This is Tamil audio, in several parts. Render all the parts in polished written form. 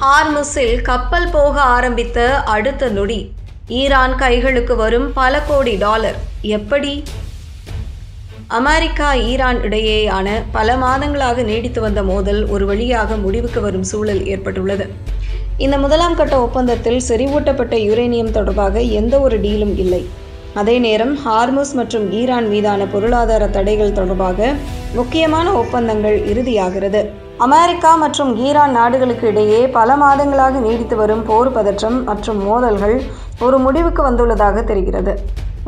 ஹார்முஸில் கப்பல் போக ஆரம்பித்த அடுத்த நொடி ஈரான் கைகளுக்கு வரும் பல கோடி டாலர். எப்படி? அமெரிக்கா ஈரான் இடையேயான பல மாதங்களாக நீடித்து வந்த மோதல் ஒரு வழியாக முடிவுக்கு வரும் சூழல் ஏற்பட்டுள்ளது. இந்த முதலாம் கட்ட ஒப்பந்தத்தில் செறிவூட்டப்பட்ட யுரேனியம் தொடர்பாக எந்த ஒரு டீலும் இல்லை. அதே நேரம் ஹார்முஸ் மற்றும் ஈரான் மீதான பொருளாதார தடைகள் தொடர்பாக முக்கியமான ஒப்பந்தங்கள் இறுதியாகிறது. அமெரிக்கா மற்றும் ஈரான் நாடுகளுக்கு இடையே பல மாதங்களாக நீடித்து வரும் போர் பதற்றம் மற்றும் மோதல்கள் ஒரு முடிவுக்கு வந்துள்ளதாக தெரிகிறது.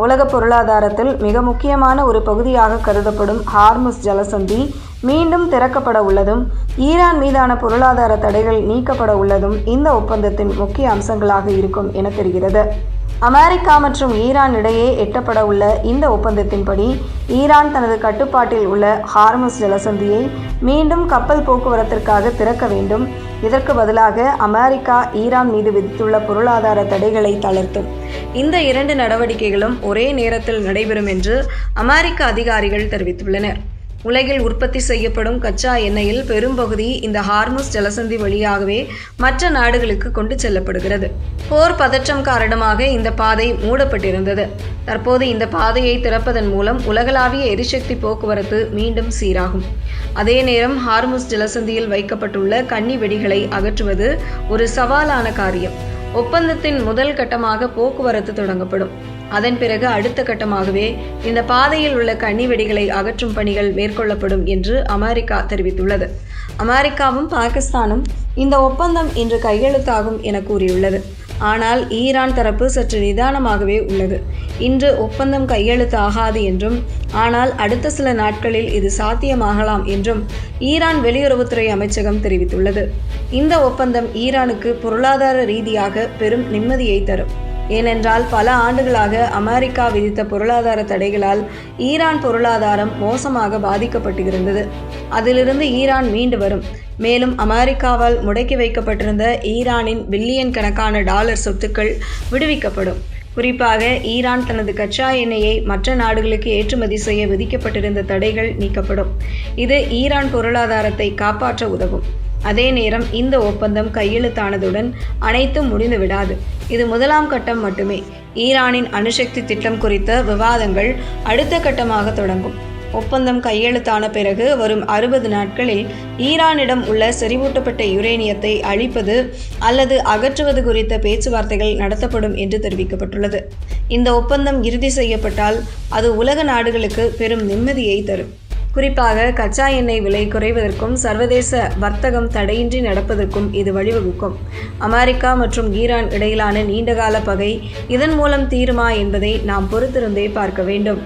உலக பொருளாதாரத்தில் மிக முக்கியமான ஒரு பகுதியாக கருதப்படும் ஹார்முஸ் ஜலசந்தி மீண்டும் திறக்கப்பட உள்ளதும் ஈரான் மீதான பொருளாதார தடைகள் நீக்கப்பட உள்ளதும் இந்த ஒப்பந்தத்தின் முக்கிய அம்சங்களாக இருக்கும் என தெரிகிறது. அமெரிக்கா மற்றும் ஈரான் இடையே எட்டப்பட உள்ள இந்த ஒப்பந்தத்தின்படி ஈரான் தனது கட்டுப்பாட்டில் உள்ள ஹார்முஸ் ஜலசந்தியை மீண்டும் கப்பல் போக்குவரத்திற்காக திறக்க வேண்டும். இதற்கு பதிலாக அமெரிக்கா ஈரான் மீது விதித்துள்ள பொருளாதார தடைகளை தளர்த்தும். இந்த இரண்டு நடவடிக்கைகளும் ஒரே நேரத்தில் நடைபெறும் என்று அமெரிக்க அதிகாரிகள் தெரிவித்துள்ளனர். உலகில் உற்பத்தி செய்யப்படும் கச்சா எண்ணெயில் பெரும்பகுதி இந்த ஹார்முஸ் ஜலசந்தி வழியாகவே மற்ற நாடுகளுக்கு கொண்டு செல்லப்படுகிறது. போர் பதற்றம் காரணமாக இந்த பாதை மூடப்பட்டிருந்தது. தற்போது இந்த பாதையை திறப்பதன் மூலம் உலகளாவிய எரிசக்தி போக்குவரத்து மீண்டும் சீராகும். அதே நேரம் ஹார்முஸ் ஜலசந்தியில் வைக்கப்பட்டுள்ள கன்னி வெடிகளை அகற்றுவது ஒரு சவாலான காரியம். ஒப்பந்தத்தின் முதல் கட்டமாக போக்குவரத்து தொடங்கப்படும். அதன் பிறகு அடுத்த கட்டமாகவே இந்த பாதையில் உள்ள கன்னி வெடிகளை அகற்றும் பணிகள் மேற்கொள்ளப்படும் என்று அமெரிக்கா தெரிவித்துள்ளது. அமெரிக்காவும் பாகிஸ்தானும் இந்த ஒப்பந்தம் இன்று கையெழுத்தாகும் என கூறியுள்ளது. ஆனால் ஈரான் தரப்பு சற்று நிதானமாகவே உள்ளது. இன்று ஒப்பந்தம் கையெழுத்தாகாது என்றும் ஆனால் அடுத்த சில நாட்களில் இது சாத்தியமாகலாம் என்றும் ஈரான் வெளியுறவுத்துறை அமைச்சகம் தெரிவித்துள்ளது. இந்த ஒப்பந்தம் ஈரானுக்கு பொருளாதார ரீதியாக பெரும் நிம்மதியை தரும். ஏனென்றால் பல ஆண்டுகளாக அமெரிக்கா விதித்த பொருளாதார தடைகளால் ஈரான் பொருளாதாரம் மோசமாக பாதிக்கப்பட்டு இருந்தது. அதிலிருந்து ஈரான் மீண்டு வரும். மேலும் அமெரிக்காவால் முடக்கி வைக்கப்பட்டிருந்த ஈரானின் பில்லியன் கணக்கான டாலர் சொத்துக்கள் விடுவிக்கப்படும். குறிப்பாக ஈரான் தனது கச்சா எண்ணெயை மற்ற நாடுகளுக்கு ஏற்றுமதி செய்ய விதிக்கப்பட்டிருந்த தடைகள் நீக்கப்படும். இது ஈரான் பொருளாதாரத்தை காப்பாற்ற உதவும். அதே நேரம் இந்த ஒப்பந்தம் கையெழுத்தானதுடன் அனைத்தும் முடிந்து விடாது. இது முதலாம் கட்டம் மட்டுமே. ஈரானின் அணுசக்தி திட்டம் குறித்த விவாதங்கள் அடுத்த கட்டமாக தொடங்கும். ஒப்பந்தம் கையெழுத்தான பிறகு வரும் 60 நாட்களில் ஈரானிடம் உள்ள செறிவூட்டப்பட்ட யுரேனியத்தை அழிப்பது அல்லது அகற்றுவது குறித்த பேச்சுவார்த்தைகள் நடத்தப்படும் என்று தெரிவிக்கப்பட்டுள்ளது. இந்த ஒப்பந்தம் இறுதி செய்யப்பட்டால் அது உலக நாடுகளுக்கு பெரும் நிம்மதியை தரும். குறிப்பாக கச்சா எண்ணெய் விலை குறைவதற்கும் சர்வதேச வர்த்தகம் தடையின்றி நடப்பதற்கும் இது வழிவகுக்கும். அமெரிக்கா மற்றும் ஈரான் இடையிலான நீண்டகால பகை இதன் மூலம் தீருமா என்பதை நாம் பொறுத்திருந்தே பார்க்க வேண்டும்.